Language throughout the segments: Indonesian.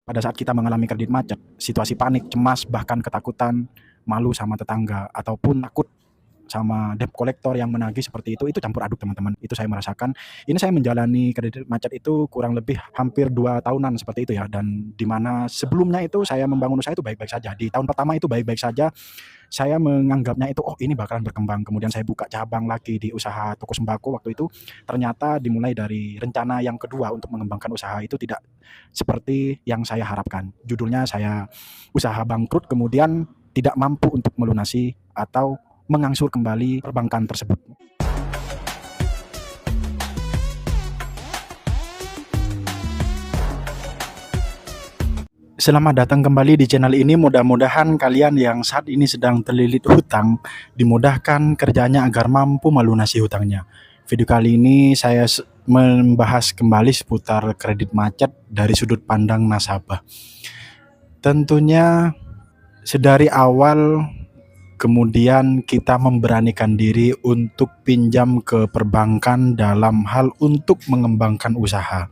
Pada saat kita mengalami kredit macet, situasi panik, cemas, bahkan ketakutan, malu sama tetangga, ataupun takut sama debt collector yang menagih seperti itu campur aduk teman-teman. Itu saya merasakan. Ini saya menjalani kredit macet itu kurang lebih hampir 2 tahunan seperti itu ya, dan di mana sebelumnya itu saya membangun usaha itu baik-baik saja. Di tahun pertama itu baik-baik saja, saya menganggapnya itu, "Oh, ini bakalan berkembang." Kemudian saya buka cabang lagi di usaha toko sembako waktu itu. Ternyata dimulai dari rencana yang kedua untuk mengembangkan usaha itu tidak seperti yang saya harapkan. Judulnya saya usaha bangkrut, kemudian tidak mampu untuk melunasi atau mengangsur kembali perbankan tersebut. Selamat datang kembali di channel ini. Mudah-mudahan kalian yang saat ini sedang terlilit hutang dimudahkan kerjanya agar mampu melunasi hutangnya. Video kali ini saya membahas kembali seputar kredit macet dari sudut pandang nasabah. Tentunya sedari awal kemudian kita memberanikan diri untuk pinjam ke perbankan dalam hal untuk mengembangkan usaha.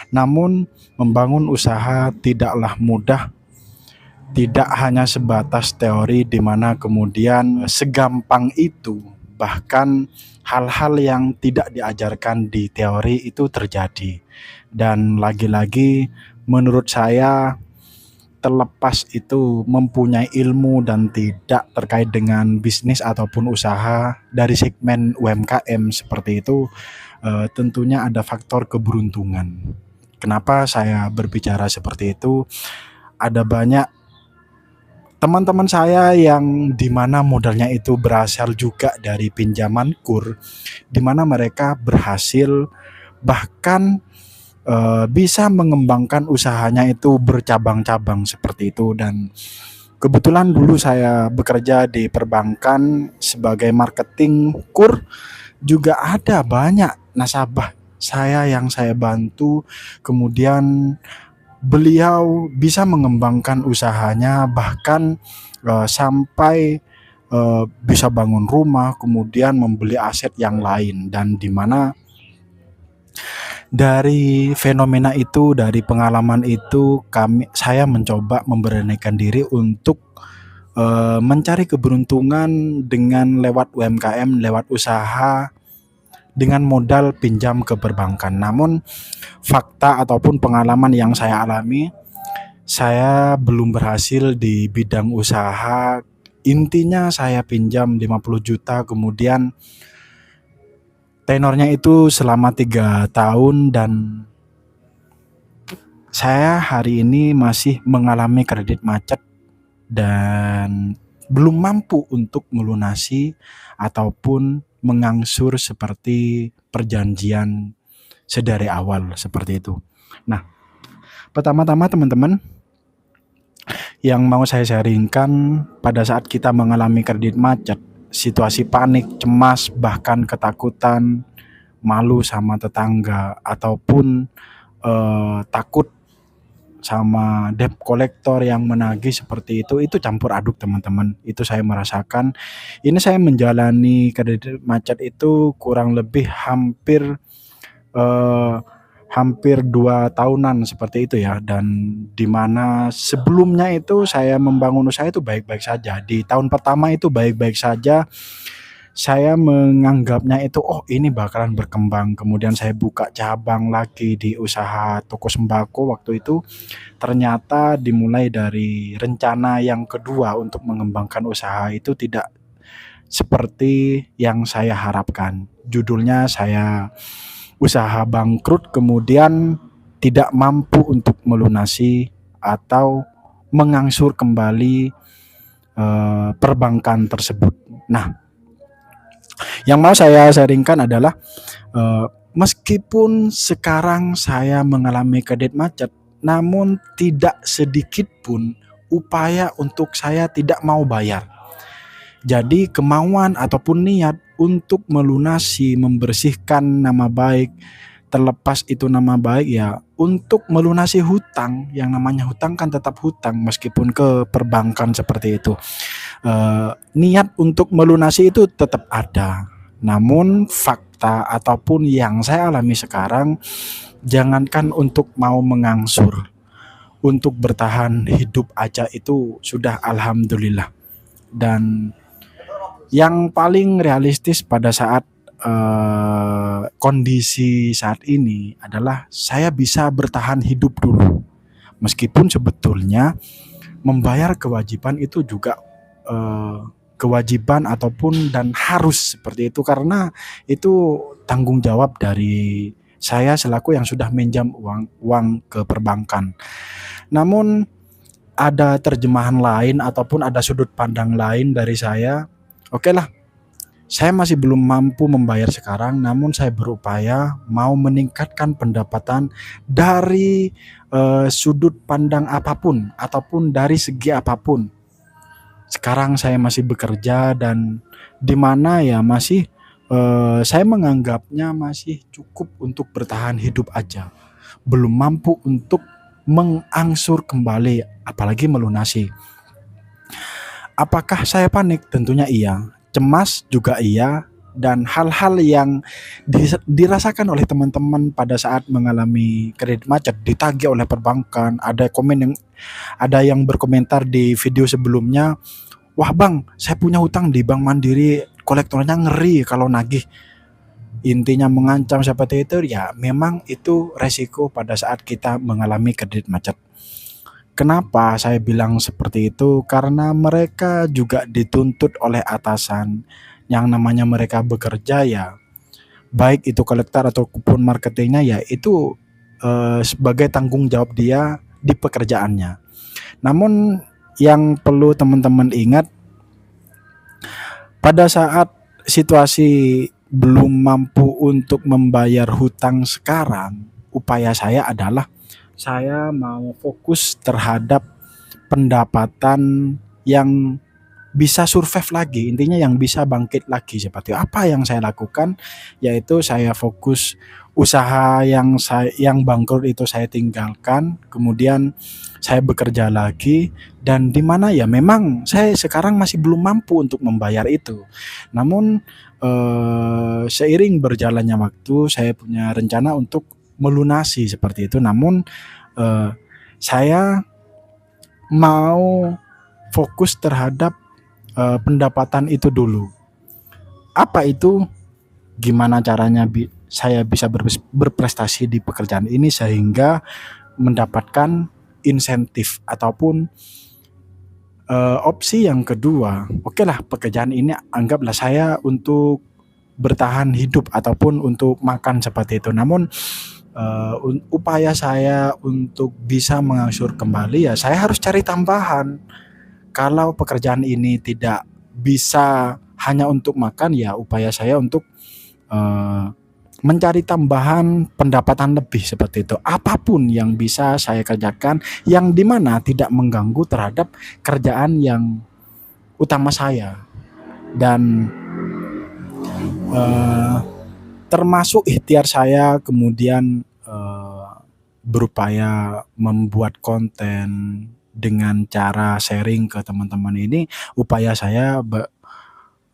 Namun membangun usaha tidaklah mudah, tidak hanya sebatas teori di mana kemudian segampang itu, bahkan hal-hal yang tidak diajarkan di teori itu terjadi. Dan lagi-lagi menurut saya, terlepas itu mempunyai ilmu dan tidak terkait dengan bisnis ataupun usaha dari segmen UMKM seperti itu, tentunya ada faktor keberuntungan. Kenapa saya berbicara seperti itu? Ada banyak teman-teman saya yang dimana modalnya itu berasal juga dari pinjaman KUR, dimana mereka berhasil bahkan bisa mengembangkan usahanya itu bercabang-cabang seperti itu. Dan kebetulan dulu saya bekerja di perbankan sebagai marketing KUR, juga ada banyak nasabah saya yang saya bantu, kemudian beliau bisa mengembangkan usahanya bahkan sampai bisa bangun rumah, kemudian membeli aset yang lain. Dan di mana dari fenomena itu, dari pengalaman itu, saya mencoba memberanikan diri untuk mencari keberuntungan dengan lewat UMKM, lewat usaha dengan modal pinjam ke perbankan. Namun fakta ataupun pengalaman yang saya alami, saya belum berhasil di bidang usaha. Intinya saya pinjam 50 juta, kemudian tenornya itu selama 3 tahun, dan saya hari ini masih mengalami kredit macet dan belum mampu untuk melunasi ataupun mengangsur seperti perjanjian sedari awal seperti itu. Nah, pertama-tama teman-teman, yang mau saya sharingkan, pada saat kita mengalami kredit macet, situasi panik, cemas, bahkan ketakutan, malu sama tetangga, ataupun takut sama debt collector yang menagih seperti itu campur aduk teman-teman. Itu saya merasakan. Ini saya menjalani kredit macet itu kurang lebih hampir 2 tahunan seperti itu ya. Dan dimana sebelumnya itu saya membangun usaha itu baik-baik saja. Di tahun pertama itu baik-baik saja, saya menganggapnya itu, "Oh, ini bakalan berkembang." Kemudian saya buka cabang lagi di usaha toko sembako waktu itu. Ternyata dimulai dari rencana yang kedua untuk mengembangkan usaha itu tidak seperti yang saya harapkan. Judulnya saya usaha bangkrut, kemudian tidak mampu untuk melunasi atau mengangsur kembali perbankan tersebut. Nah, yang mau saya sharingkan adalah meskipun sekarang saya mengalami kredit macet, namun tidak sedikit pun upaya untuk saya tidak mau bayar. Jadi kemauan ataupun niat untuk melunasi, membersihkan nama baik, terlepas itu nama baik ya, untuk melunasi hutang. Yang namanya hutang kan tetap hutang meskipun ke perbankan seperti itu. Niat untuk melunasi itu tetap ada. Namun fakta ataupun yang saya alami sekarang, jangankan untuk mau mengangsur, untuk bertahan hidup aja itu sudah alhamdulillah. Dan yang paling realistis pada saat kondisi saat ini adalah saya bisa bertahan hidup dulu. Meskipun sebetulnya membayar kewajiban itu juga eh, kewajiban ataupun dan harus seperti itu, karena itu tanggung jawab dari saya selaku yang sudah minjam uang ke perbankan. Namun ada terjemahan lain ataupun ada sudut pandang lain dari saya. Oke lah, saya masih belum mampu membayar sekarang, namun saya berupaya mau meningkatkan pendapatan dari sudut pandang apapun ataupun dari segi apapun. Sekarang saya masih bekerja dan di mana ya masih saya menganggapnya masih cukup untuk bertahan hidup aja. Belum mampu untuk mengangsur kembali apalagi melunasi. Apakah saya panik? Tentunya iya. Cemas juga iya, dan hal-hal yang dirasakan oleh teman-teman pada saat mengalami kredit macet ditagih oleh perbankan. Ada yang berkomentar di video sebelumnya, "Wah Bang, saya punya hutang di Bank Mandiri, kolektornya ngeri kalau nagih." Intinya mengancam seperti itu, ya memang itu resiko pada saat kita mengalami kredit macet. Kenapa saya bilang seperti itu? Karena mereka juga dituntut oleh atasan. Yang namanya mereka bekerja ya, baik itu kolektor ataupun marketingnya ya itu sebagai tanggung jawab dia di pekerjaannya. Namun yang perlu teman-teman ingat, pada saat situasi belum mampu untuk membayar hutang sekarang, upaya saya adalah saya mau fokus terhadap pendapatan yang bisa survive lagi, intinya yang bisa bangkit lagi. Seperti apa yang saya lakukan, yaitu saya fokus usaha yang bangkrut itu saya tinggalkan, kemudian saya bekerja lagi, dan di mana ya memang saya sekarang masih belum mampu untuk membayar itu. Namun seiring berjalannya waktu saya punya rencana untuk melunasi seperti itu. Namun eh, saya mau fokus terhadap pendapatan itu dulu. Apa itu? Gimana caranya saya bisa berprestasi di pekerjaan ini sehingga mendapatkan insentif ataupun opsi yang kedua. Oke lah, pekerjaan ini anggaplah saya untuk bertahan hidup ataupun untuk makan seperti itu. Namun upaya saya untuk bisa mengangsur kembali ya saya harus cari tambahan. Kalau pekerjaan ini tidak bisa hanya untuk makan, ya upaya saya untuk mencari tambahan pendapatan lebih seperti itu. Apapun yang bisa saya kerjakan yang dimana tidak mengganggu terhadap kerjaan yang utama saya. Dan termasuk ikhtiar saya kemudian berupaya membuat konten dengan cara sharing ke teman-teman ini, upaya saya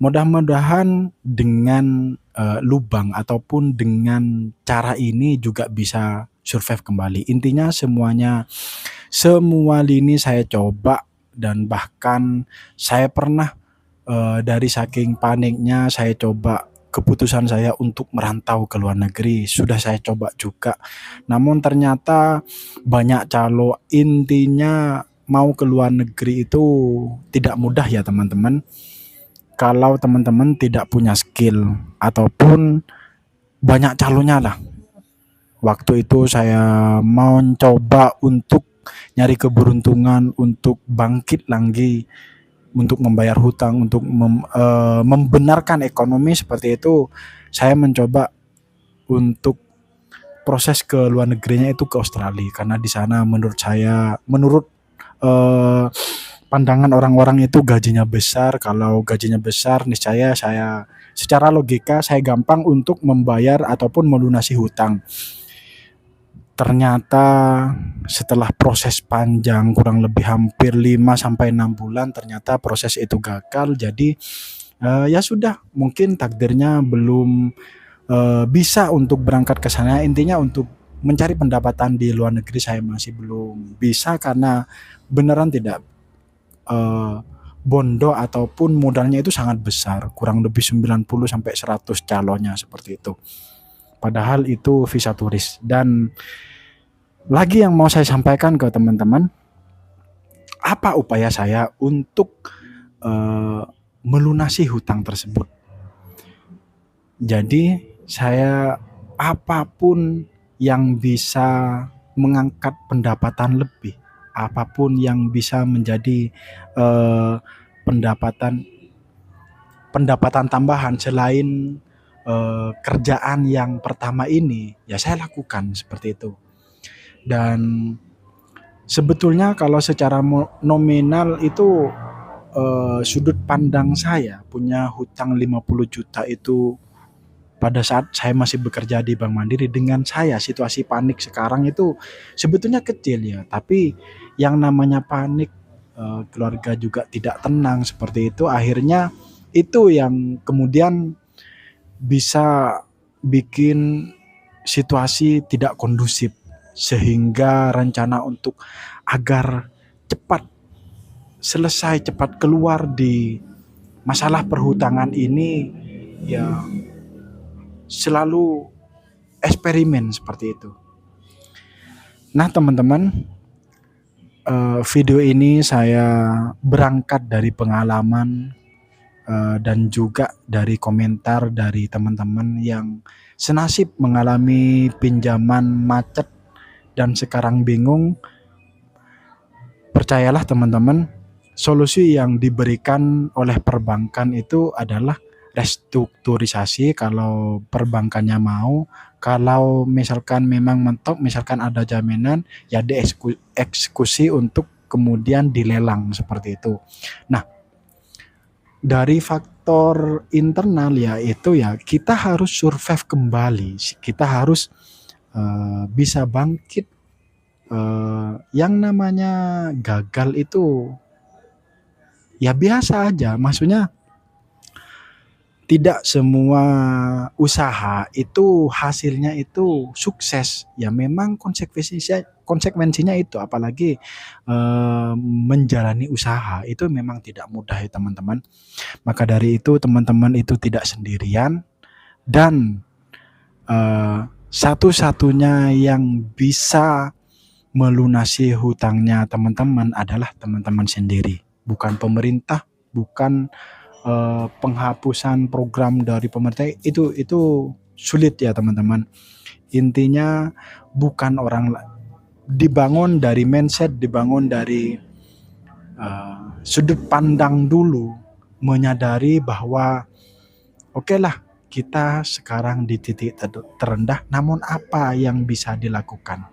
mudah-mudahan dengan lubang ataupun dengan cara ini juga bisa survive kembali. Intinya semua lini saya coba, dan bahkan saya pernah dari saking paniknya saya coba keputusan saya untuk merantau ke luar negeri, sudah saya coba juga. Namun ternyata banyak calo, intinya mau ke luar negeri itu tidak mudah ya teman-teman. Kalau teman-teman tidak punya skill ataupun banyak calonnya lah. Waktu itu saya mau coba untuk nyari keberuntungan untuk bangkit lagi, untuk membayar hutang, untuk membenarkan ekonomi seperti itu. Saya mencoba untuk proses ke luar negerinya itu ke Australia, karena di sana menurut pandangan orang-orang itu gajinya besar. Kalau gajinya besar, niscaya saya secara logika saya gampang untuk membayar ataupun melunasi hutang. Ternyata setelah proses panjang kurang lebih hampir 5 sampai 6 bulan, ternyata proses itu gagal. Jadi ya sudah, mungkin takdirnya belum bisa untuk berangkat ke sana. Intinya untuk mencari pendapatan di luar negeri saya masih belum bisa karena beneran tidak bondo ataupun modalnya itu sangat besar, kurang lebih 90 sampai 100 calonnya seperti itu. Padahal itu visa turis. Dan lagi yang mau saya sampaikan ke teman-teman, apa upaya saya untuk melunasi hutang tersebut. Jadi saya apapun yang bisa mengangkat pendapatan lebih, apapun yang bisa menjadi pendapatan tambahan selain kerjaan yang pertama ini, ya saya lakukan seperti itu. Dan sebetulnya kalau secara nominal itu sudut pandang saya punya hutang 50 juta itu pada saat saya masih bekerja di Bank Mandiri dengan situasi panik sekarang itu sebetulnya kecil ya, tapi yang namanya panik, keluarga juga tidak tenang seperti itu, akhirnya itu yang kemudian bisa bikin situasi tidak kondusif, sehingga rencana untuk agar cepat selesai, cepat keluar di masalah perhutangan ini ya selalu eksperimen seperti itu. Nah teman-teman, video ini saya berangkat dari pengalaman dan juga dari komentar dari teman-teman yang senasib mengalami pinjaman macet dan sekarang bingung. Percayalah teman-teman, solusi yang diberikan oleh perbankan itu adalah restrukturisasi kalau perbankannya mau. Kalau misalkan memang mentok, misalkan ada jaminan, ya dieksekusi untuk kemudian dilelang seperti itu. Nah, dari faktor internal yaitu ya kita harus survive kembali, kita harus bisa bangkit. Yang namanya gagal itu ya biasa aja, maksudnya tidak semua usaha itu hasilnya itu sukses, ya memang konsekuensinya itu, apalagi menjalani usaha itu memang tidak mudah ya teman-teman. Maka dari itu teman-teman itu tidak sendirian, dan satu-satunya yang bisa melunasi hutangnya teman-teman adalah teman-teman sendiri, bukan pemerintah, bukan penghapusan program dari pemerintah. Itu sulit ya teman-teman. Intinya bukan orang, dibangun dari mindset, dibangun dari sudut pandang dulu, menyadari bahwa oke lah kita sekarang di titik terendah, namun apa yang bisa dilakukan.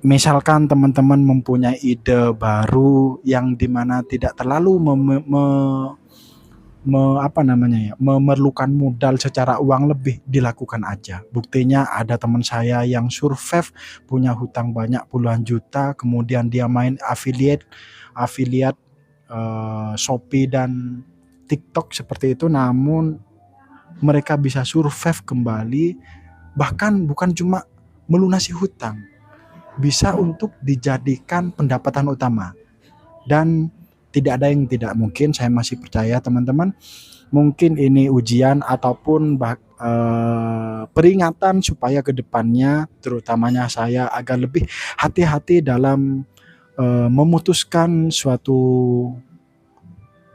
Misalkan teman-teman mempunyai ide baru yang dimana tidak terlalu memerlukan modal secara uang lebih, dilakukan aja. Buktinya ada teman saya yang survive, punya hutang banyak puluhan juta, kemudian dia main affiliate Shopee dan TikTok seperti itu, namun mereka bisa survive kembali, bahkan bukan cuma melunasi hutang, bisa untuk dijadikan pendapatan utama. Dan tidak ada yang tidak mungkin, saya masih percaya teman-teman. Mungkin ini ujian ataupun peringatan supaya kedepannya terutamanya saya agar lebih hati-hati dalam memutuskan suatu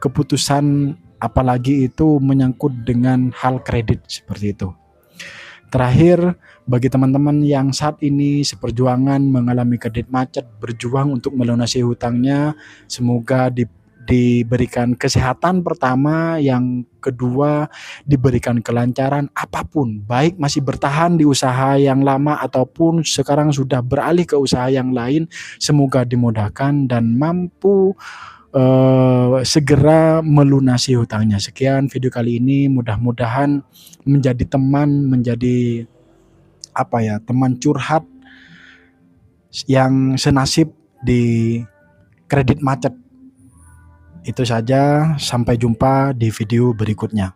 keputusan, apalagi itu menyangkut dengan hal kredit seperti itu. Terakhir, bagi teman-teman yang saat ini seperjuangan mengalami kredit macet, berjuang untuk melunasi hutangnya, semoga diberikan kesehatan pertama, yang kedua diberikan kelancaran apapun, baik masih bertahan di usaha yang lama ataupun sekarang sudah beralih ke usaha yang lain, semoga dimudahkan dan mampu segera melunasi hutangnya. Sekian video kali ini, mudah-mudahan menjadi teman curhat yang senasib di kredit macet. Itu saja, sampai jumpa di video berikutnya.